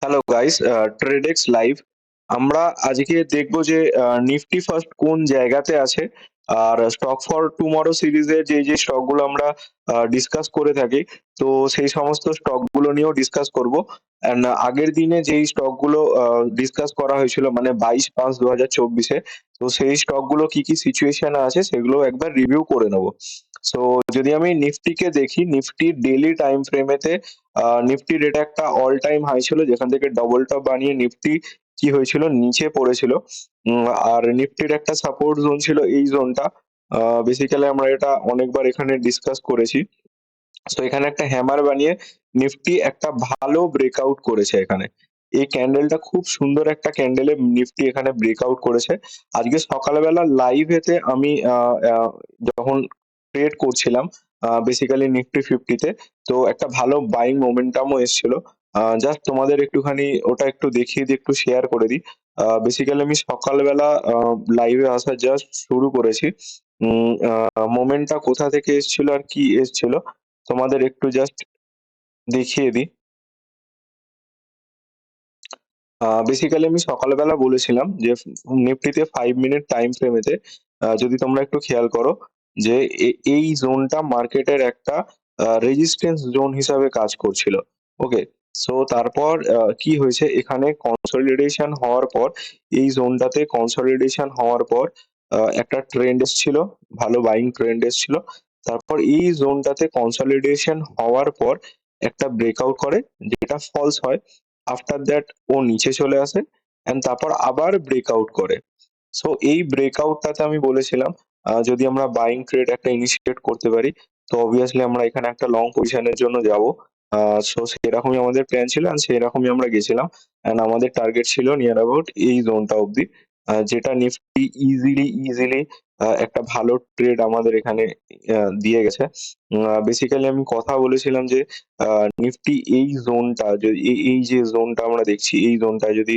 Hello guys, Tradex live. আমরা আজকে দেখবো যে নিফটি ফার্স্ট কোন জায়গাতে আছে, আর স্টক ফর টুমরো সিরিজের যে স্টকগুলো আমরা ডিসকাস করে থাকি, তো সেই সমস্ত স্টকগুলো নিয়েও ডিসকাস করব। অ্যান্ড আগের দিনে যেই স্টকগুলো ডিসকাস করা হয়েছিল, মানে 22/5/2024, তো সেই স্টকগুলো কি কি সিচুয়েশনে আছে সেগুলো একবার রিভিউ করে নেবো। সো যদি আমি নিফটিকে দেখি, নিফটির ডেইলি টাইম ফ্রেমেতে নিফটির এটা একটা অল টাইম হাই ছিল, যেখান থেকে ডবল টপ বানিয়ে নিফটি কি হয়েছিল, নিচে পড়েছিল। আর নিফটির একটা সাপোর্ট জোন ছিল এই জোনটা। বেসিক্যালি আমরা এটা অনেকবার এখানে ডিসকাস করেছি। তো এখানে একটা হ্যামার বানিয়ে নিফটি একটা ভালো ব্রেকআউট করেছে এখানে। এই ক্যান্ডেলটা খুব সুন্দর একটা ক্যান্ডেলে নিফটি এখানে ব্রেকআউট করেছে। আজকে সকালবেলা লাইভেতে আমি যখন ট্রেড করছিলাম বেসিক্যালি নিফটি ফিফটিতে, তো একটা ভালো বাইং মোমেন্টামও এসেছিল। জাস্ট তোমাদের একটুখানি ওটা একটু দেখিয়ে দিই, একটু শেয়ার করে দিই। বেসিক্যালি আমি সকালবেলা লাইভে আসা জাস্ট শুরু করেছি। মোমেন্টটা কোথা থেকে এসেছিল আর কি এসেছিল তোমাদের একটু জাস্ট দেখিয়ে দিই। বেসিক্যালি আমি সকালবেলা বলেছিলাম যে নিফটিতে 5 মিনিট টাইম ফ্রেমেতে যদি তোমরা একটু খেয়াল করো যে এই জোনটা মার্কেটের একটা রেজিস্ট্যান্স জোন হিসাবে কাজ করছিল। ওকে, সো তারপর কি হয়েছে, এখানে কনসলিডেশন হওয়ার পর, এই জোনটাতে কনসলিডেশন হওয়ার পর একটা ট্রেন্ড এসেছিল, ভালো বাইং ট্রেন্ড এসেছিল। তারপর এই জোনটাতে কনসলিডেশন হওয়ার পর একটা ব্রেকআউট করে, যেটা ফলস হয়। আফটার দ্যাট ও নিচে চলে আসে অ্যান্ড তারপর আবার ব্রেকআউট করে। সো এই ব্রেকআউটটাতে আমি বলেছিলাম যদি আমরা বাইং ট্রেড একটা ইনিশিয়েট করতে পারি, তো অবভিয়াসলি আমরা এখানে একটা লং পজিশনের জন্য যাব। সো সেরকমই আমাদের প্ল্যান ছিল অ্যান্ড সেরকমই আমরা গেছিলাম। অ্যান্ড আমাদের টার্গেট ছিল নিয়ার অ্যাবাউট এই জোনটা অবধি, যেটা নিফটি ইজিলি একটা ভালো ট্রেড আমাদের এখানে দিয়ে গেছে। বেসিক্যালি আমি কথা বলেছিলাম যে নিফটি এই জোনটা যদি এই যে জোনটা আমরা দেখছি, এই জোনটা যদি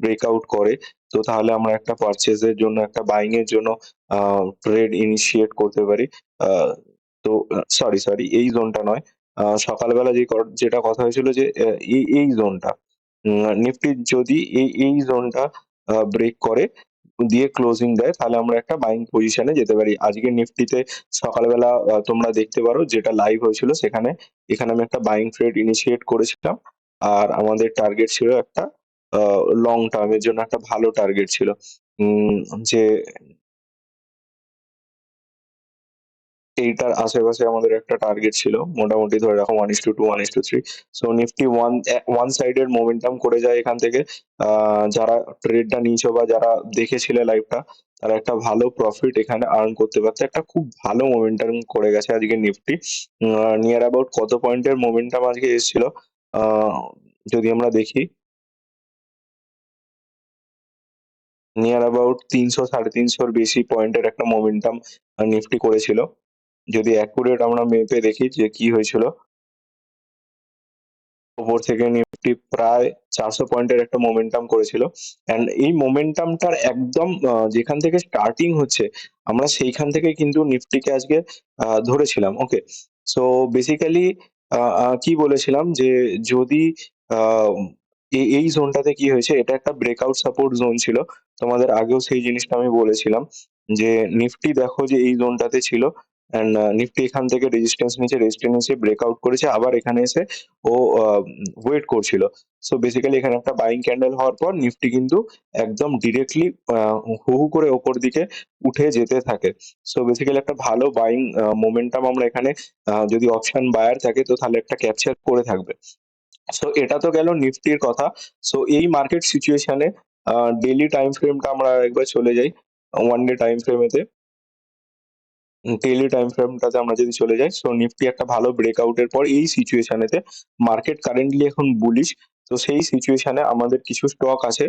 ব্রেকআউট করে, তো তাহলে আমরা একটা পারচেজ এর জন্য, একটা বাইং এর জন্য ট্রেড ইনিশিয়েট করতে পারি। আহ, তো সরি, এই জোনটা নয়। সকালবেলা যেটা কথা হয়েছিল যে এই জোনটা, নিফটি যদি এই জোনটা ব্রেক করে দিয়ে ক্লোজিং দেয়, তাহলে আমরা একটা বাইং পজিশনে যেতে পারি। আজকে নিফটিতে সকালবেলা তোমরা দেখতে পারো যেটা লাইভ হয়েছিল, সেখানে এখানে আমি একটা বাইং ট্রেড ইনিশিয়েট করেছিলাম। আর আমাদের টার্গেট ছিল একটা লং টার্মের জন্য একটা ভালো টার্গেট ছিল, যে এইটার আশেপাশে আমাদের একটা টার্গেট ছিল, মোটামুটি ধরে রাখো 1:2, 1:3। So Nifty one sided momentum করে যায় এখান থেকে। যারা ট্রেডটা নিয়েছো বা যারা দেখেছিলে লাইভটা, তারা একটা ভালো প্রফিট এখানে আর্ন করতে পারছে। একটা খুব ভালো মোমেন্টাম করে গেছে আজকে নিফটি। নিয়ার অ্যাবাউট কত পয়েন্টের মোমেন্টাম আজকে এসেছিল, আহ, যদি আমরা দেখি, নিয়ার অ্যাবাউট 300 350-র বেশি পয়েন্টের একটা মোমেন্টাম নিফটি করেছিল। যদি অ্যাকুরেট আমরা মেপে দেখি যে কি হয়েছিল, ওপর থেকে নিফটি প্রায় 400 পয়েন্টের একটা মোমেন্টাম করেছিল। অ্যান্ড এই মোমেন্টামটার একদম যেখান থেকে স্টার্টিং হচ্ছে, আমরা সেইখান থেকে কিন্তু নিফটিকে আজকে ধরেছিলাম। ওকে, সো বেসিক্যালি কি বলেছিলাম যে যদি আহ, এই জোনটাতে কি হয়েছে, এটা একটা ব্রেকআউট সাপোর্ট জোন ছিল। তোমাদের আগেও সেই জিনিসটা আমি বলেছিলাম যে নিফটি দেখো যে এই জোনটাতে ছিল, অ্যান্ড নিফটি এখান থেকে রেজিস্ট্যান্স নিচে ব্রেকআউট করেছে, আবার এখানে এসে ও ওয়েট করছিল। সো বেসিক্যালি এখানে একটা বাইং ক্যান্ডেল হওয়ার পর নিফটি কিন্তু একদম ডিরেক্টলি হু হু করে ওপর দিকে উঠে যেতে থাকে। সো বেসিক্যালি একটা ভালো বাইং মোমেন্টাম আমরা এখানে, যদি অপশন বায়ার থাকে তো তাহলে একটা ক্যাপচার করে থাকবে। সো এটা তো গেল নিফটির কথা। সো এই মার্কেট সিচুয়েশনে ডেইলি টাইম ফ্রেমটা আমরা একবার চলে যাই, ওয়ান ডে টাইম ফ্রেমেতে। ডেইলি টাইম ফ্রেমটাতে আমরা যদি চলে যাই, সো নিফটি একটা ভালো ব্রেকআউটের পর এই সিচুয়েশনেতে মার্কেট কারেন্টলি এখন বুলিশ। তো সেই সিচুয়েশনে আমাদের কিছু স্টক আছে,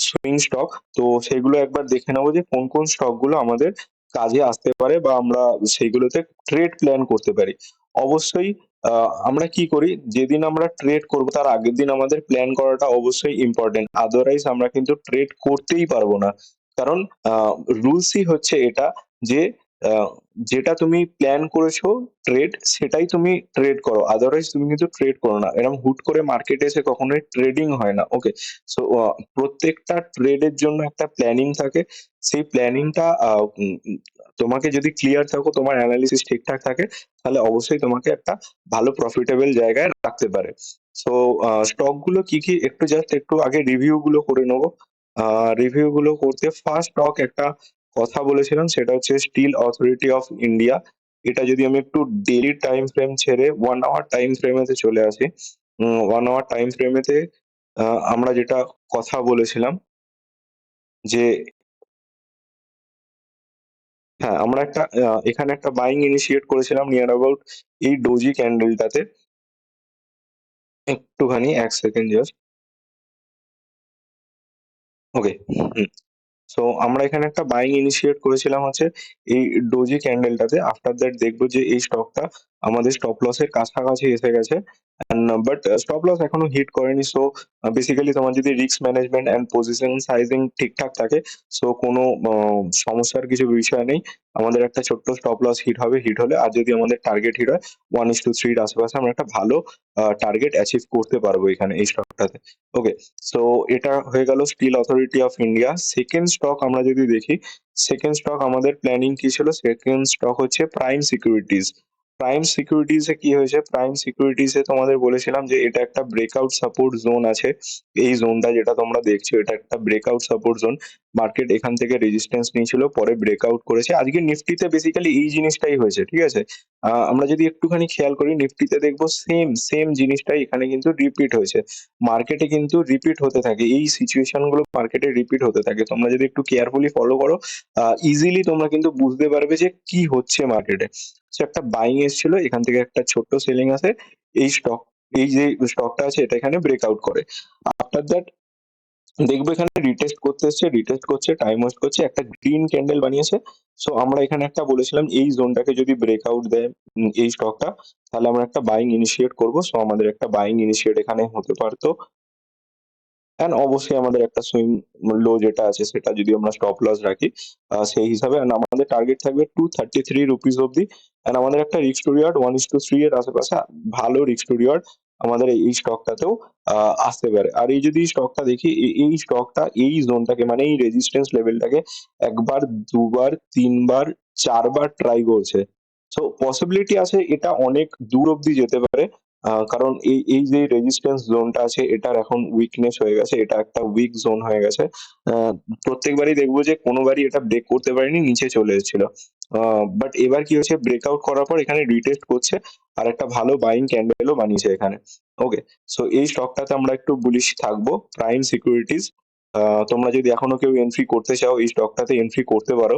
সুইং স্টক। তো সেগুলো একবার দেখে নেবো যে কোন কোন স্টক গুলো আমাদের কাজে আসতে পারে বা আমরা সেইগুলোতে ট্রেড প্ল্যান করতে পারি। অবশ্যই আমরা কি করি, যেদিন আমরা ট্রেড করব তার আগের দিন আমাদের প্ল্যান করাটা অবশ্যই ইম্পর্টেন্ট, আদারওয়াইজ আমরা কিন্তু ট্রেড করতেই পারবো না। কারণ রুলসই হচ্ছে এটা যে আ যেটা তুমি প্ল্যান করেছো ট্রেড সেটাই তুমি ট্রেড করো। আদারওয়াইজ তুমি কিন্তু ট্রেড করো না। এরকম হুট করে মার্কেটে এসে কখনোই ট্রেডিং হয় না। ওকে? সো প্রত্যেকটা ট্রেডের জন্য একটা প্ল্যানিং থাকে। সেই প্ল্যানিংটা উম উম তোমাকে যদি ক্লিয়ার থাকো, তোমার এনালিসিস ঠিকঠাক থাকে, তাহলে অবশ্যই তোমাকে একটা ভালো প্রফিটেবল জায়গায় রাখতে পারে। সো স্টক গুলো কি, কি একটু জাস্ট একটু আগে রিভিউ গুলো করে নেবো। আ রিভিউ গুলো করতে ফার্স্ট স্টক একটা কথা বলেছিলাম সেটা হচ্ছে স্টিল অথরিটি অফ ইন্ডিয়া। এটা যদি আমি একটু ডেইলি টাইম ফ্রেম ছেড়ে 1 আওয়ার টাইম ফ্রেমেতে চলে আসি। 1 আওয়ার টাইম ফ্রেমেতে আ আমরা যেটা কথা বলেছিলাম যে হ্যাঁ, আমরা একটা এখানে একটা বাইং ইনিশিয়েট করেছিলাম নিয়ার অ্যাবাউট এই ডোজি ক্যান্ডেলটাতে। একটুখানি ১ সেকেন্ড জাস্ট। ওকে। হুম। সো আমরা এখানে একটা বাইং ইনিশিয়েট করেছিলাম হচ্ছে এই ডোজি ক্যান্ডেলটাতে। আফটার দ্যাট দেখবো যে এই স্টকটা আমাদের স্টপ লস এর কাছাকাছি এসে গেছে। বাট স্টপ লস এখনো হিট করেনি। সো বেসিক্যালি তোমার যদি risk management and position sizing ঠিকঠাক থাকে, সো কোনো সমস্যার কিছু বিষয় নেই। আমাদের একটা ছোট্ট স্টপ লস হিট হবে। হিট হলে আর যদি আমাদের টার্গেট হিট হয় 1:3 র আশেপাশে আমরা একটা ভালো টার্গেট অ্যাচিভ করতে পারবো এখানে এই স্টকটাতে। ওকে। সো এটা হয়ে গেল steel authority of India. Second stock আমরা যদি দেখি, সেকেন্ড স্টক আমাদের প্ল্যানিং কি ছিল? সেকেন্ড স্টক হচ্ছে প্রাইম সিকিউরিটিজ। প্রাইম সিকিউরিটিজ এ কি হয়েছে? প্রাইম সিকিউরিটিজ এ তোমাদের বলেছিলাম যে এটা একটা ব্রেকআউট সাপোর্ট জোন আছে। এই জোনটা যেটা তোমরা দেখছো এটা একটা ব্রেকআউট সাপোর্ট জোন। মার্কেট এখান থেকে রেজিস্ট্যান্স নিয়েছিল, পরে ব্রেকআউট করেছে। আজকে নিফটিতে বেসিক্যালি এই জিনিসটাই হয়েছে। ঠিক আছে? আমরা যদি একটুখানি খেয়াল করি নিফটিতে দেখবো সেম জিনিসটাই এখানে কিন্তু রিপিট হয়েছে। মার্কেটে কিন্তু রিপিট হতে থাকে। এই সিচুয়েশন গুলো মার্কেটে রিপিট হতে থাকে। তোমরা যদি একটু কেয়ারফুলি ফলো করো, ইজিলি তোমরা কিন্তু বুঝতে পারবে যে কি হচ্ছে মার্কেটে। সো একটা বাইং এসছিল, এখান থেকে একটা ছোট্ট সেলিং আসে। এই যে স্টকটা আছে এটা এখানে ব্রেকআউট করে। আফটার দ্যাট দেখবো এখানে রিটেস্ট করতে এসছে, রিটেস্ট করছে, টাইম ওয়েস্ট করছে, একটা গ্রিন ক্যান্ডেল বানিয়েছে। সো আমরা এখানে একটা বলেছিলাম এই জোনটাকে যদি ব্রেকআউট দেয় এই স্টকটা, তাহলে আমরা একটা বাইং ইনিশিয়েট করব। সো আমাদের একটা বাইং ইনিশিয়েট এখানে হতে পারত। অ্যান্ড অবশ্যই আমাদের একটা সুইং লো যেটা আছে সেটা যদি আমরা স্টপ লস রাখি সেই হিসাবে অ্যান্ড আমাদের টার্গেট থাকবে 233 রুপিস অব্দি। অ্যান্ড আমাদের একটা রিস্ক টু রিওয়ার্ড 1:3 এর আশেপাশে ভালো রিস্ক টু রিওয়ার্ড আমাদের এই স্টকটাতেও আসতে পারে। আর এই যদি স্টকটা দেখি এই স্টকটা এই জোনটাকে মানে এই রেজিস্ট্যান্স লেভেলটাকে একবার, দুবার, তিনবার, চারবার ট্রাই করছে। সো পসিবিলিটি আছে এটা অনেক দূর অব্দি যেতে পারে। কারণ এই যে রেজিস্ট্যান্স জোনটা আছে এটার এখন উইকনেস হয়ে গেছে। এটা একটা উইক জোন হয়ে গেছে। আ প্রত্যেকবারই দেখবো যে কোনবারই এটা ব্রেক করতে পারেনি, নিচে চলে এসেছিল। বাট এবার কি হয়েছে ব্রেকআউট করার পর এখানে রিটেস্ট করছে আর একটা ভালো বাইং ক্যান্ডেলও বানিয়েছে এখানে। ওকে। সো এই স্টকটাতে আমরা একটু বুলিশ থাকবো। প্রাইম সিকিউরিটিজ তোমরা যদি এখনো কেউ এন্ট্রি করতে চাও এই স্টকটাতে এন্ট্রি করতে পারো।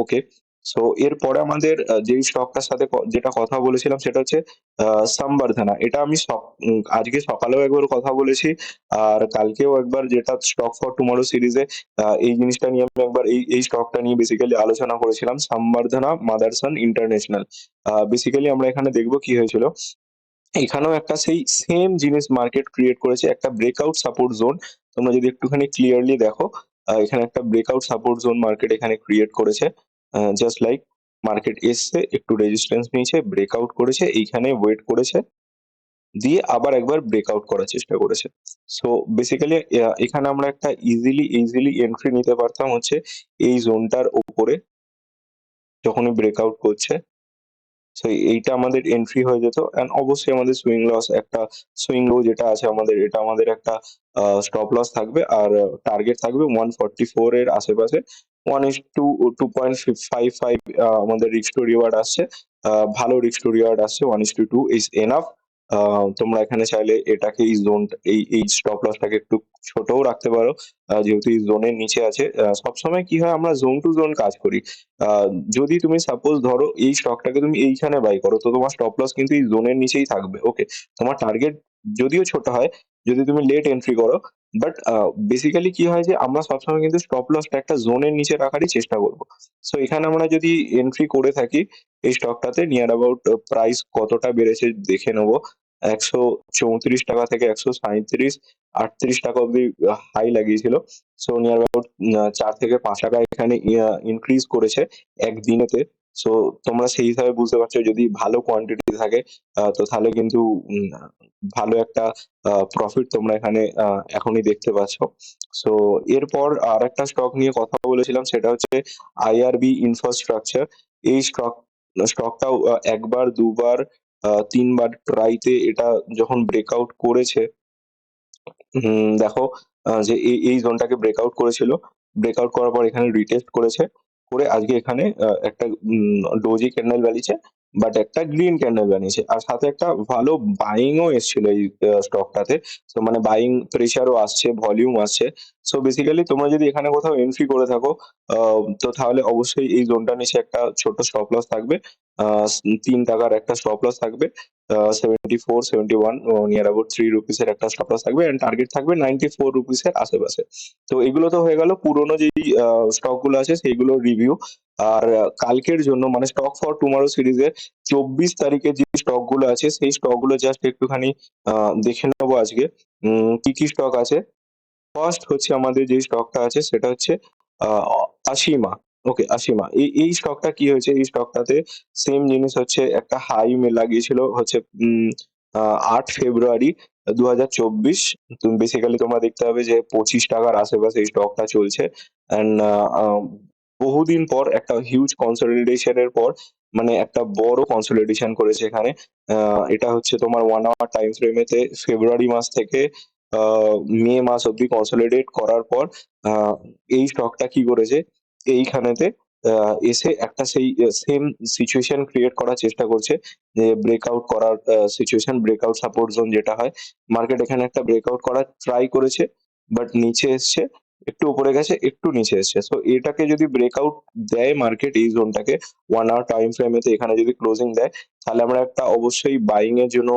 ওকে। সো এরপরে আমাদের যেই স্টকটার সাথে যেটা কথা বলেছিলাম সেটা হচ্ছে সামবারধানা। এটা আমি আজকে সকালেও একবার কথা বলেছি। আর কালকেও একবার যেটা স্টক ফর টুমরো সিরিজে এই জিনিসটা নিয়ে আমি একবার এই স্টকটা নিয়ে বেসিক্যালি আলোচনা করেছিলাম। সামবারধানা মাদারসান ইন্টারন্যাশনাল। বেসিক্যালি আমরা এখানে দেখবো কি হয়েছিল। এখানেও একটা সেই সেম জিনিস মার্কেট ক্রিয়েট করেছে। একটা ব্রেকআউট সাপোর্ট জোন। তোমরা যদি একটুখানি ক্লিয়ারলি দেখো, এখানে একটা ব্রেকআউট সাপোর্ট জোন মার্কেট এখানে ক্রিয়েট করেছে। জাস্ট লাইক মার্কেট এসছে, একটু রেজিস্ট্যান্স নিয়েছে, ব্রেকআউট করেছে, এইখানে ওয়েট করেছে, দিয়ে আবার একবার ব্রেকআউট করার চেষ্টা করেছে। সো বেসিক্যালি এখানে আমরা একটা ইজিলি এন্ট্রি নিতে পারতাম হচ্ছে এই জোনটার উপরে যখনই ব্রেকআউট করছে। সো এইটা আমাদের এন্ট্রি হয়ে যেত অ্যান্ড অবশ্যই আমাদের সুইং লো যেটা আছে আমাদের এটা আমাদের একটা স্টপ লস থাকবে আর টার্গেট থাকবে 144 এর আশেপাশে। 1:2.55 আমাদের রিস্ক টু রিওয়ার্ড আসছে। ভালো রিস্ক টু রিওয়ার্ড আসছে। 1:2 ইজ এনাফ। তোমরা এখানে চাইলে এটাকে এই স্টপ লসটাকে একটু ছোটও রাখতে পারো। যেহেতু এই জোনের নিচে আছে। সবসময় কি হয় আমরা জোন টু জোন কাজ করি। আহ যদি তুমি সাপোজ ধরো এই স্টকটাকে তুমি এইখানে বাই করো তো তোমার স্টপ লস কিন্তু এই জোনের নিচেই থাকবে। ওকে। তোমার টার্গেট যদিও ছোট হয় যদি তুমি লেট এন্ট্রি করো, বাট বেসিক্যালি কি হয় যে আমরা সবসময় কিন্তু স্টপ লসটা একটা জোনের নিচে রাখারই চেষ্টা করবো। সো এখানে আমরা যদি এন্ট্রি করে থাকি এই স্টকটাতে নিয়ার অ্যাবাউট প্রাইস কতটা বেড়েছে দেখে নেবো। 134 থেকে 137-38 টাকা অব্দি হাই লাগিয়েছিল। সো নিয়ার অ্যাবাউট 4 থেকে 5 টাকা এখানে ইনক্রিজ করেছে একদিনেতে। সো তোমরা সেই হিসাবে বুঝতে পারছো যদি ভালো কোয়ান্টিটি থাকে তো তাহলে কিন্তু ভালো একটা প্রফিট তোমরা এখানে এখনই দেখতে পাচ্ছ। সো এরপর আরেকটা স্টক নিয়ে কথা বলেছিলাম, সেটা হচ্ছে আইআরবি ইনফ্রাস্ট্রাকচার। এই স্টকটাও একবার, দুবার, 3 বার ট্রাইতে এটা যখন ব্রেকআউট করেছে, দেখো যে এই জোনটাকে ব্রেকআউট করেছিল। ব্রেকআউট করার পর এখানে রিটেস্ট করেছে। করে আজকে এখানে একটা ডোজি ক্যান্ডেল বানিয়েছে, বাট একটা গ্রিন ক্যান্ডেল বানিয়েছে। আর সাথে একটা ভালো বাইং ও এসেছিল এই স্টকটাতে। তো মানে বাইং প্রেসারও আসছে, ভলিউম আসছে। সো বেসিক্যালি তোমরা যদি এখানে কোথাও এন্ট্রি করে থাকো তো তাহলে অবশ্যই এই জোনটার নিচে একটা ছোট স্টপ লস থাকবে। 3 টাকার একটা স্টপ লস থাকবে। 74, 71 নিয়ার অ্যাবাউট 3 রুপিস এর একটা স্টপ লস থাকবে, এন্ড টার্গেট থাকবে 94 রুপিস এর আশেপাশে। তো এগুলো তো হয়ে গেল পুরোনো যেই স্টক গুলো আছে সেইগুলো রিভিউ। আর কালকের জন্য মানে স্টক ফর টুমরো সিরিজের 24 তারিখে যে স্টক গুলো আছে সেই স্টক গুলো জাস্ট একটুখানি দেখে নেবো আজকে। কি কি স্টক আছে। ফার্স্ট হচ্ছে আমাদের যে স্টকটা আছে সেটা হচ্ছে আশিমা। ওকে, আশিমা। এই স্টকটা কি হয়েছে, এই স্টকটাতে সেম জিনিস হচ্ছে একটা হাই লাগিয়েছিল হচ্ছে 8 ফেব্রুয়ারি 2024। তুমি বেসিক্যালি তোমরা দেখতে পাবে যে 25 টাকার আশেপাশে এই স্টকটা চলছে। অ্যান্ড বহুদিন পর একটা হিউজ কনসলিডেশনের পর মানে একটা বড় কনসলিডেশন করেছে এখানে। এটা হচ্ছে তোমার 1 আওয়ার টাইম ফ্রেমেতে ফেব্রুয়ারি মাস থেকে মে মাস অব্দি কনসলিডেট করার পর আহ, এই স্টকটা কি করেছে, এইখানেতে এসে একটা সেই সেম সিচুয়েশন ক্রিয়েট করার চেষ্টা করছে, যে ব্রেকআউট করার সিচুয়েশন, ব্রেকআউট সাপোর্ট জোন যেটা হয়। মার্কেট এখানে একটা ব্রেকআউট করার ট্রাই করেছে, বাট নিচে এসছে, একটু উপরে গেছে, একটু নিচে এসছে। সো এটাকে যদি ব্রেকআউট দেয় মার্কেট এই জোনটাকে 1 আওয়ার টাইম ফ্রেমেতে এখানে যদি ক্লোজিং দেয়, তাহলে আমরা একটা অবশ্যই বাইং এর জন্য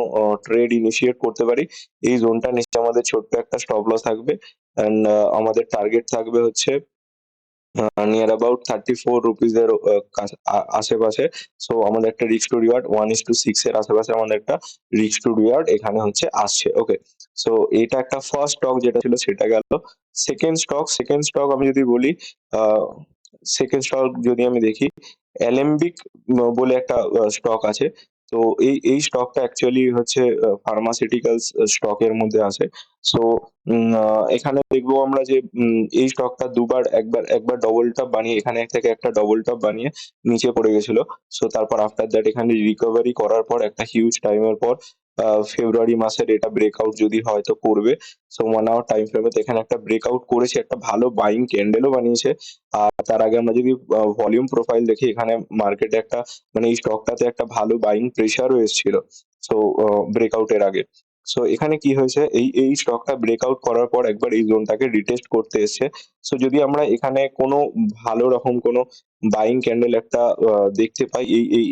ট্রেড ইনিশিয়েট করতে পারি। এই জোনটা নিচে আমাদের ছোট্ট একটা স্টপ লস থাকবে। অ্যান্ড আমাদের টার্গেট থাকবে হচ্ছে নিয়ার অ্যাবাউট 34 রুপিস এর আশেপাশে। সো আমাদের একটা রিস্ক টু রিওয়ার্ড 1:6 এর আশেপাশে আমাদের একটা রিস্ক টু রিওয়ার্ড এখানে হচ্ছে আসছে। ওকে, সো এটা একটা ফার্স্ট স্টক যেটা ছিল সেটা গেল। সেকেন্ড স্টক আমি যদি বলি, সেকেন্ড স্টক যদি আমি দেখি, অ্যালেম্বিক বলে একটা স্টক আছে। তো এই স্টকটা অ্যাকচুয়ালি হচ্ছে ফার্মাসিউটিক্যালস স্টকের মধ্যে আসে। সো এখানে দেখবো আমরা যে এই স্টকটা দুবার, একবার একবার ডবল টপ বানিয়ে এখানে থেকে একটা ডবল টপ বানিয়ে নিচে পড়ে গেছিল। সো তারপর আফটার দ্যাট এখানে রিকভারি করার পর একটা হিউজ টাইমের পর ফেব্রুয়ারি মাসের এটা ব্রেকআউট যদি হয় তো করবে। সো 1 আওয়ার টাইম ফ্রেমে এখানে একটা ব্রেকআউট করেছে, একটা ভালো বাইং ক্যান্ডেলও বানিয়েছে। আর তার আগে আমরা যদি ভলিউম প্রোফাইল দেখি, এখানে মার্কেটে একটা মানে এই স্টকটাতে একটা ভালো বাইং প্রেসারও এসেছিল। সো ব্রেকআউটের আগে। সো এখানে কি হয়েছে, এই স্টকটা ব্রেকআউট করার পর একবার এই জোনটাকে রিটেস্ট করতে এসছে। সো যদি আমরা এখানে কোনো ভালো রকম কোনো বাইং ক্যান্ডেল একটা দেখতে পাই,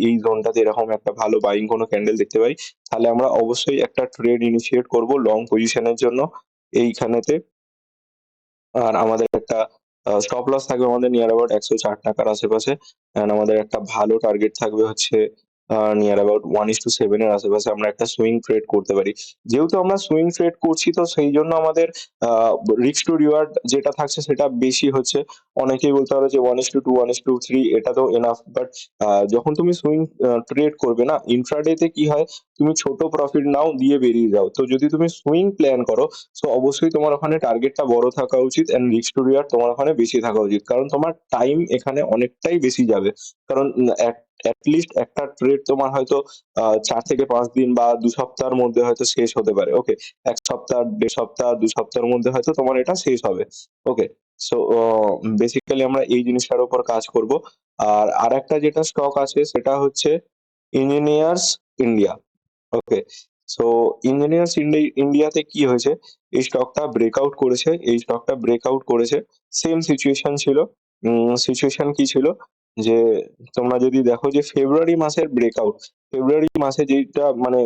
এই জোনটাতে এরকম একটা ভালো বাইং কোনো ক্যান্ডেল দেখতে পাই, তাহলে আমরা অবশ্যই একটা ট্রেড ইনিশিয়েট করব লং পজিশনের জন্য এইখানেতে। আর আমাদের একটা স্টপ লস থাকবে আমাদের নিয়ার অ্যাবাউট 104 টাকার আশেপাশে। অ্যান্ড আমাদের একটা ভালো টার্গেট থাকবে হচ্ছে নিয়ার অ্যাবাউট 1:7 এর আশেপাশে আমরা একটা সুইং ট্রেড করতে পারি। যেহেতু আমরা সুইং ট্রেড করছি তো সেই জন্য আমাদের রিস্ক টু রিওয়ার্ড যেটা থাকছে সেটা বেশি হচ্ছে। অনেকেই বলতে পারে যে 1:2, 1:3 এটা তো এনাফ, বাট যখন তুমি সুইং ট্রেড করবে না, ইন্ট্রাডেতে কি হয়, তুমি ছোট প্রফিট নাও দিয়ে বেরিয়ে যাও। তো যদি তুমি সুইং প্ল্যান করো, সো অবশ্যই তোমার ওখানে টার্গেটটা বড় থাকা উচিত, এন্ড রিস্ক টু রিওয়ার্ড তোমার ওখানে বেশি থাকা উচিত, কারণ তোমার টাইম এখানে অনেকটাই বেশি যাবে। কারণ অ্যাটলিস্ট একটা ট্রেড তোমার হয়তো 4 থেকে 5 দিন বা 2 সপ্তাহের মধ্যে হয়তো শেষ হতে পারে। ওকে, 1 সপ্তাহ, 1.5 সপ্তাহ, 2 সপ্তাহের মধ্যে হয়তো তোমার এটা শেষ হবে। ওকে, সো বেসিক্যালি আমরা এই জিনিসটার উপর কাজ করব। আর আরেকটা যেটা স্টক আছে সেটা হচ্ছে ইঞ্জিনিয়ার্স ইন্ডিয়া। ওকে, সো ইঞ্জিনিয়ার্স ইন্ডিয়াতে কি হয়েছে, এই স্টকটা ব্রেকআউট করেছে, এই স্টকটা ব্রেকআউট করেছে। সেম সিচুয়েশন ছিল। সিচুয়েশন কি ছিল, যে তোমরা যদি দেখো যে ফেব্রুয়ারি মাসের ব্রেকআউট, ফেব্রুয়ারি মাসে যেটা মানে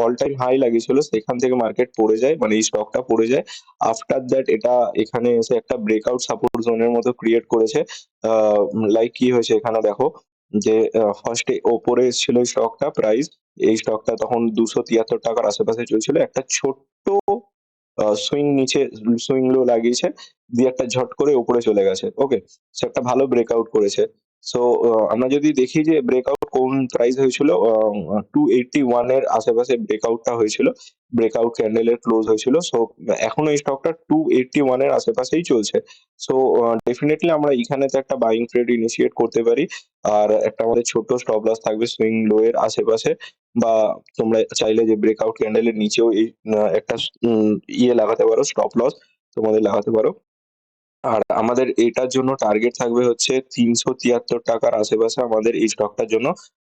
অল টাইম হাই লাগিয়েছিল সেখান থেকে মার্কেট পড়ে যায়, মানে এই স্টকটা পড়ে যায়। আফটার দ্যাট এটা এখানে এসে একটা ব্রেকআউট সাপোর্ট জোনের মতো ক্রিয়েট করেছে। লাইক কি হয়েছে এখানে দেখো, যে ফার্স্টে ওপরে এসেছিল এই স্টকটা প্রাইস। এই স্টকটা তখন ৳273 আশেপাশে চলছিল। একটা ছোট্ট সুইং নিচে সুইং লো লাগিয়েছে। দিয়ে একটা ঝট করে উপরে চলে গেছে। ওকে? সো একটা ভালো ব্রেকআউট করেছে। সো আমরা যদি দেখি যে ব্রেকআউট কোন প্রাইস হয়েছিল 281 এর আশেপাশে ব্রেকআউটটা হয়েছিল। ব্রেকআউট ক্যান্ডেল এর ক্লোজ হয়েছিল। সো এখনো এই স্টকটা 281 এর আশেপাশেই চলছে। সো ডেফিনিটলি আমরা এখানে তো একটা বাইং ট্রেড ইনিশিয়েট করতে পারি। আর একটা আমাদের ছোট্ট স্টপ লস থাকবে সুইং লো এর আশেপাশে, বা তোমরা চাইলে যে ব্রেকআউট ক্যান্ডেল এর নিচেও এই একটা ইয়ে লাগাতে পারো, স্টপ লস তোমাদের লাগাতে পারো। আর আমাদের এটার জন্য টার্গেট থাকবে হচ্ছে ৳৩৭৩ আশেপাশে আমাদের এই স্টকটার জন্য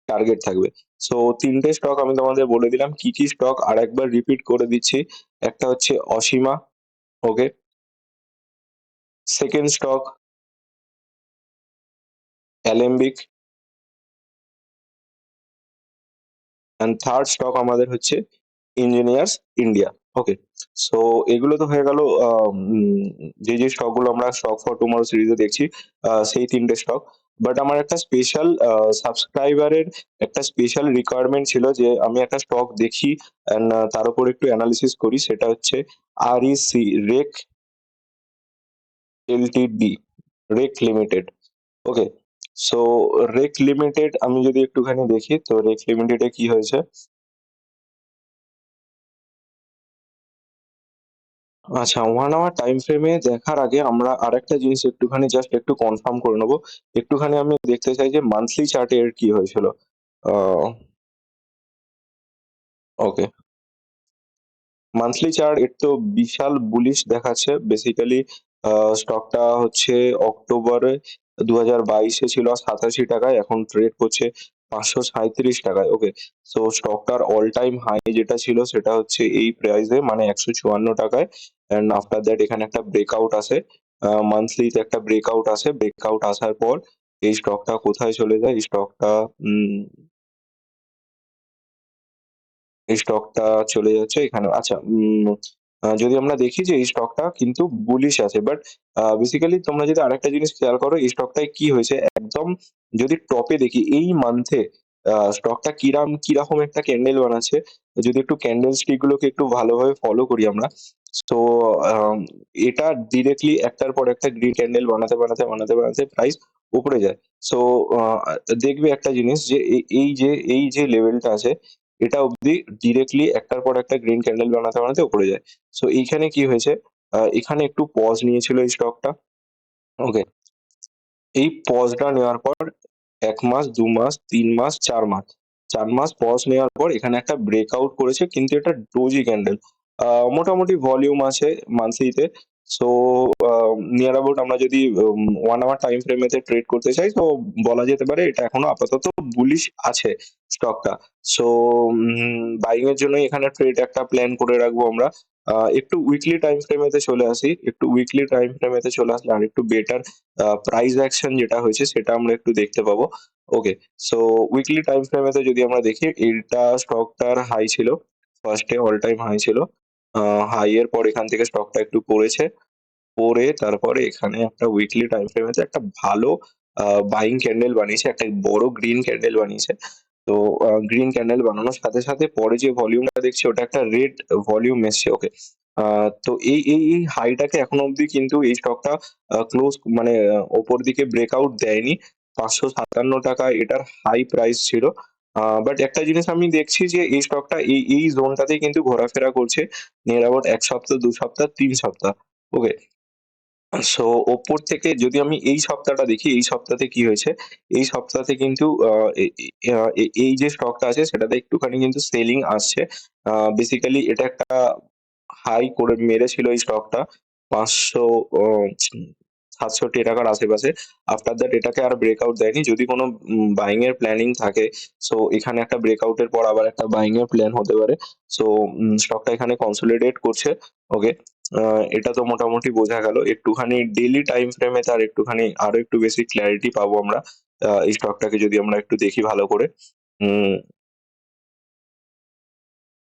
টার্গেট থাকবে। সো ৩ টে স্টক আমি তোমাদের বলে দিলাম। কি স্টক আরেকবার রিপিট করে দিচ্ছি। একটা হচ্ছে Ashima, okay? Second stock Alembic, and third stock আমাদের হচ্ছে ইঞ্জিনিয়ার্স ইন্ডিয়া। ওকে? সো এগুলো তো হয়ে গেল যে স্টকগুলো আমরা স্টক ফর টুমরো সিরিজে দেখছি, সেই ৩ টে স্টক। বাট আমার একটা স্পেশাল সাবস্ক্রাইবারের একটা স্পেশাল রিকোয়ারমেন্ট ছিল যে আমি একটা স্টক দেখি অ্যান্ড তার উপর একটু অ্যানালিসিস করি। সেটা হচ্ছে REC, REC LTD, REC limited. Okay? So REC limited আমি যদি একটুখানি দেখি, তো রেক লিমিটেডে কি হয়েছে? আচ্ছা, 1 আওয়ার টাইম ফ্রেমে দেখার আগে আমরা আরেকটা জিনিস একটুখানি জাস্ট একটু কনফার্ম করে নেবো। একটুখানি আমি দেখতে চাই যে মান্থলি চার্টে এর কি হয়েছিল। আ ওকে। মান্থলি চার্ট এর তো বিশাল বুলিশ দেখাচ্ছে। বেসিক্যালি স্টকটা হচ্ছে অক্টোবরে 2022 এ ছিল ৳87, এখন ট্রেড করছে ৳537। ওকে? সো স্টকটার অল টাইম হাই যেটা ছিল সেটা হচ্ছে এই প্রাইসে, মানে ৳154, অ্যান্ড আফটার দ্যাট এখানে একটা ব্রেকআউট আসে। মান্থলিতে একটা ব্রেকআউট আসে। ব্রেকআউট আসার পর এই স্টকটা কোথায় চলে যায়? উম এই স্টকটা চলে যাচ্ছে এখানে। আচ্ছা, যদি আমরা দেখি যে এই স্টকটা কিন্তু বুলিশ আছে। বাট বেসিক্যালি তোমরা যদি আরেকটা জিনিস খেয়াল করো, এই স্টকটায় কি হয়েছে একদম, যদি টপে দেখি এই মান্থে স্টকটা কিরকম একটা ক্যান্ডেল বানাচ্ছে। যদি একটু ক্যান্ডেল স্টিক গুলোকে একটু ভালোভাবে ফলো করি আমরা। তো আম এটা ডিরেক্টলি একটার পর একটা গ্রিন ক্যান্ডেল বানাতে প্রাইস উপরে যায়। সো আ দেখবে একটা জিনিস যে এই যে লেভেলটা আছে, এটা অব্দি ডিরেক্টলি একটার পর একটা গ্রিন ক্যান্ডেল বানাতে উপরে যায়। সো এইখানে কি হয়েছে? এখানে একটু পজ নিয়েছিল এই স্টকটা। ওকে? এই পজটা নেওয়ার পর ১ মাস, ২ মাস, ৩ মাস, ৪ মাস। ৪ মাস পজ নেওয়ার পর এখানে একটা ব্রেকআউট করেছে, কিন্তু এটা ডোজি ক্যান্ডেল। মোটামুটি ভলিউম আছে মান্থলিতে। সো আ নিয়ার অ্যাবাউট আমরা যদি 1 আওয়ার টাইম ফ্রেমেতে ট্রেড করতে চাই, তো বলা যেতে পারে এটা এখনো আপাতত বুলিশ আছে স্টকটা। সো বাইং এর জন্য এখানে ট্রেড একটা প্ল্যান করে রাখবো আমরা। একটু উইকলি টাইম ফ্রেমেতে চলে আসি। একটু উইকলি টাইম ফ্রেমেতে চলে আসলে আরেকটু বেটার প্রাইস অ্যাকশন যেটা হয়েছে সেটা আমরা একটু দেখতে পাবো। ওকে? সো উইকলি টাইম ফ্রেমেতে যদি আমরা দেখি, এটা স্টকটার হাই ছিল। ফার্স্ট এ অল টাইম হাই ছিল। আ হাই এর পর এখান থেকে স্টকটা একটু পড়েছে। পড়ে তারপরে এখানে একটা উইকলি টাইম ফ্রেমেতে একটা ভালো আ বাইং ক্যান্ডেল বানিয়েছে। একটা বড় গ্রিন ক্যান্ডেল বানিয়েছে। তো গ্রিন ক্যান্ডেল বানানোর সাথে পরে যে ভলিউমটা দেখছি ওটা একটা রেড ভলিউম এসছে। ওকে? আ তো এই হাইটাকে এখনো অব্দি কিন্তু এই স্টকটা ক্লোজ, মানে ওপর দিকে ব্রেকআউট দেয়নি। ৳৫৫৭ এটার হাই প্রাইস ছিল। বাট একটা জিনিস আমি দেখছি যে এই স্টকটা এই জোনটাতেই কিন্তু ঘোরাফেরা করছে নিয়ার অ্যাবাউট ১ সপ্তাহ, ২ সপ্তাহ, ৩ সপ্তাহ। ওকে? সো ওপর থেকে যদি আমি এই সপ্তাহটা দেখি, এই সপ্তাহে কি হয়েছে? এই সপ্তাহে কিন্তু আ এ এ আ এ এই যে স্টকটা আছে সেটাতে একটুখানি কিন্তু সেলিং আসছে। বেসিক্যালি এটা একটা হাই করে মেরেছিল এই স্টকটা ৫০০ ও ৳৬৭ র আশেপাশে। আফটার দ্যাট এটাকে আর ব্রেকআউট দেয়নি। যদি কোন বাইং এর প্ল্যানিং থাকে, সো এখানে একটা ব্রেকআউট এর পর আবার একটা বাইং এর প্ল্যান হতে পারে। সো স্টকটা এখানে কনসলিডেট করছে। ওকে? আ এটা তো মোটামুটি বোঝা গেল। একটুখানি ডেইলি টাইম ফ্রেমে তার একটুখানি আরো একটু বেশি ক্লারিটি পাবো আমরা। এই স্টকটাকে যদি আমরা একটু দেখি ভালো করে। উম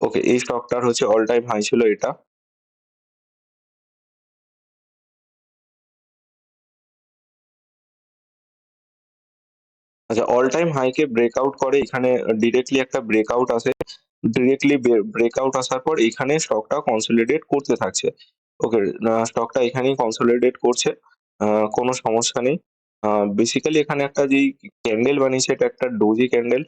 ওকে, এই স্টকটার হচ্ছে অল টাইম হাই ছিল এটা। আচ্ছা, অল টাইম হাই কে ব্রেকআউট করে এখানে ডিরেক্টলি একটা ব্রেকআউট আসে। ডিরেক্টলি ব্রেকআউট আসার পর এখানে স্টকটা কনসলিডেট করতে থাকছে। ওকে, স্টকটা এখানেই কনসলিডেট করছে। আ কোনো সমস্যা নেই। আ বেসিক্যালি এখানে একটা যেই ক্যান্ডেল বানিয়েছে এটা একটা ডোজি ক্যান্ডেল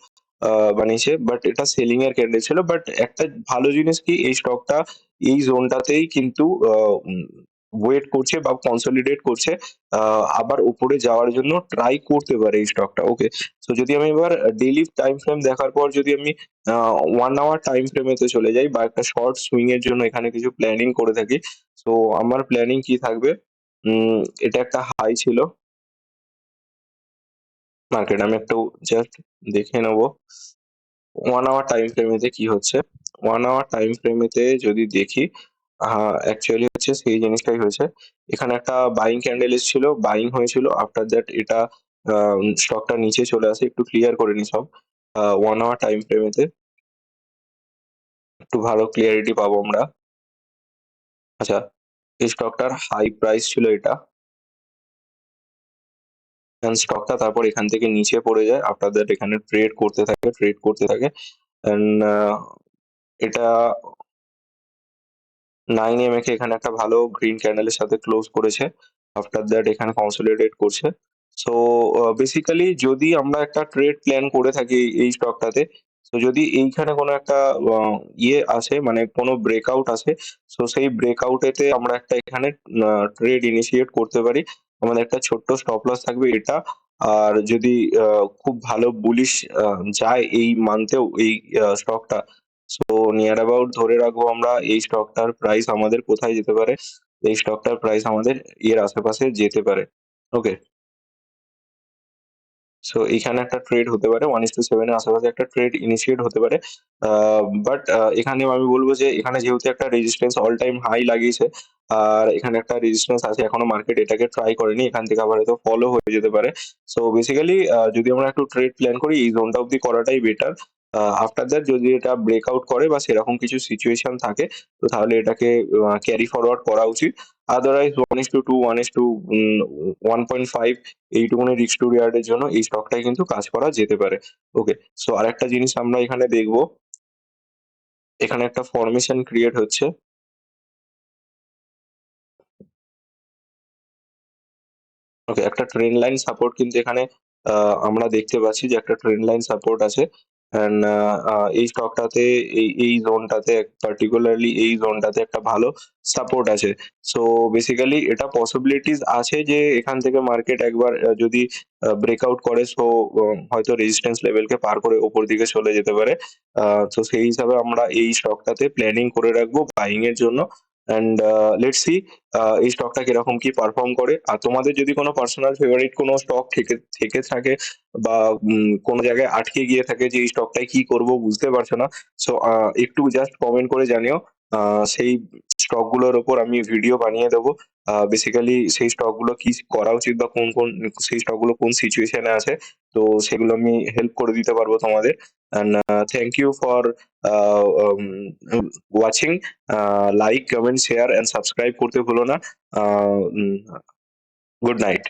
বানিয়েছে। বাট এটা সেলিং এর ক্যান্ডেল ছিল। বাট একটা ভালো জিনিস কি এই স্টকটা এই জোনটাতেই কিন্তু উম ওয়েট করছে বা কনসলিডেট করছে। আবার উপরে যাওয়ার জন্য ট্রাই করতে পারে এই স্টকটা। ওকে। সো যদি আমি এবার ডেইলি টাইম ফ্রেম দেখার পর যদি আমি আ 1 আওয়ার টাইম ফ্রেমেতে চলে যাই বা একটা শর্ট সুইং এর জন্য এখানে কিছু প্ল্যানিং করে থাকি। সো আমার প্ল্যানিং কি থাকবে? উম এটা একটা হাই ছিল মার্কেট। আমি একটু জাস্ট দেখে নেবো 1 আওয়ার টাইম ফ্রেমেতে কি হচ্ছে। 1 আওয়ার টাইম ফ্রেমেতে যদি দেখি অ্যাকচুয়ালি হচ্ছে সেই জিনিসটাই হয়েছে। এখানে একটা বাইং ক্যান্ডেল এসছিল, বাইং হয়েছিল। আফটার দ্যাট এটা স্টকটা নিচে চলে আসে। একটু ক্লিয়ার করে নিই সব। 1 আওয়ার টাইম ফ্রেমেতে একটু ভালো ক্লিয়ারিটি পাবো আমরা। আচ্ছা, এই স্টকটার হাই প্রাইস ছিল এটা। অ্যান্ড স্টকটা তারপর এখান থেকে নিচে পড়ে যায়। আফটার দ্যাট এখানে ট্রেড করতে থাকে, ট্রেড করতে থাকে। অ্যান্ড এটা 9 এমএকে এখানে একটা ভালো গ্রিন ক্যান্ডেলের সাথে ক্লোজ করেছে। আফটার দ্যাট এখানে কনসলিডেট করছে। সো বেসিক্যালি যদি আমরা একটা ট্রেড প্ল্যান করে থাকি এই স্টকটাতে, তো যদি এইখানে কোনো একটা আ ইয়ে আসে মানে কোনো ব্রেকআউট আসে, সো সেই ব্রেকআউট এতে আমরা একটা এখানে ট্রেড ইনিশিয়েট করতে পারি। আমাদের একটা ছোট্ট স্টপ লস থাকবে এটা। আর যদি খুব ভালো বুলিশ আ যায় এই মান্থেও এই স্টকটা, সো নিয়ার অ্যাবাউট ধরে রাখবো আমরা এই স্টকটার প্রাইস আমাদের কোথায় যেতে পারে? এই স্টকটার প্রাইস আমাদের এর আশেপাশে যেতে পারে। ওকে? সো এইখানে একটা ট্রেড হতে পারে 1:7 এর আশেপাশে একটা ট্রেড ইনিশিয়েট হতে পারে। আ বাট এখানেও আমি বলব যে এখানে যেহেতু একটা রেজিস্ট্যান্স অল টাইম হাই লাগিয়েছে, আর এখানে একটা রেজিস্ট্যান্স আছে এখনো মার্কেট এটাকে ট্রাই করেনি। এখান থেকে আবার হয়তো ফলো হয়ে যেতে পারে। সো বেসিক্যালি যদি আমরা একটু ট্রেড প্ল্যান করি এই জোনটা অব্দি করাটাই বেটার। আফটার দ্যাট যদি এটা ব্রেকআউট করে বা সেরকম কিছু সিচুয়েশন থাকে তো তাহলে এটাকে ক্যারি ফরওয়ার্ড করা উচিত। আদারওয়াইজ 1:2 1:1.5 এইটুকুনি রিস্ক টু রিওয়ার্ড এর জন্য এই স্টকটাই কিন্তু কাজ করা যেতে পারে। ওকে। সো আরেকটা জিনিস আমরা এখানে দেখব, এখানে একটা ফরমেশন ক্রিয়েট হচ্ছে। ওকে, একটা ট্রেন্ড লাইন সাপোর্ট কিন্তু এখানে আ আমরা দেখতে পাচ্ছি যে একটা ট্রেন্ড লাইন সাপোর্ট আছে। অ্যান্ড এই স্টকটাতে এই জোনটাতে পার্টিকুলারলি এই জোনটাতে একটা ভালো সাপোর্ট আছে। সো বেসিক্যালি এটা পসিবিলিটিস আছে যে এখান থেকে মার্কেট একবার যদি ব্রেকআউট করে সো হয়তো রেজিস্ট্যান্স লেভেলকে পার করে উপর দিকে চলে যেতে পারে। আ তো সেই হিসাবে আমরা এই স্টকটাতে প্ল্যানিং করে রাখবো বাইং এর জন্য। অ্যান্ড লেটস সি এই স্টকটা কিরকম কি পারফর্ম করে। আর তোমাদের যদি কোনো পার্সোনাল ফেভারিট কোনো স্টক থেকে থেকে থাকে বা কোনো জায়গায় আটকে গিয়ে থাকে যে এই স্টকটায় কি করব বুঝতে পারছো না। সো একটু জাস্ট কমেন্ট করে জানিও। আ সেই স্টক গুলোর উপর আমি ভিডিও বানিয়ে দেবো। বেসিক্যালি সেই স্টক গুলো কি করা উচিত বা কোন সেই স্টক গুলো কোন সিচুয়েশন এ আছে। তো সেগুলো আমি হেল্প করে দিতে পারবো তোমাদের। And thank you for uh um watching. Like, comment, share and subscribe করতে ভুলো না। Uh um good night.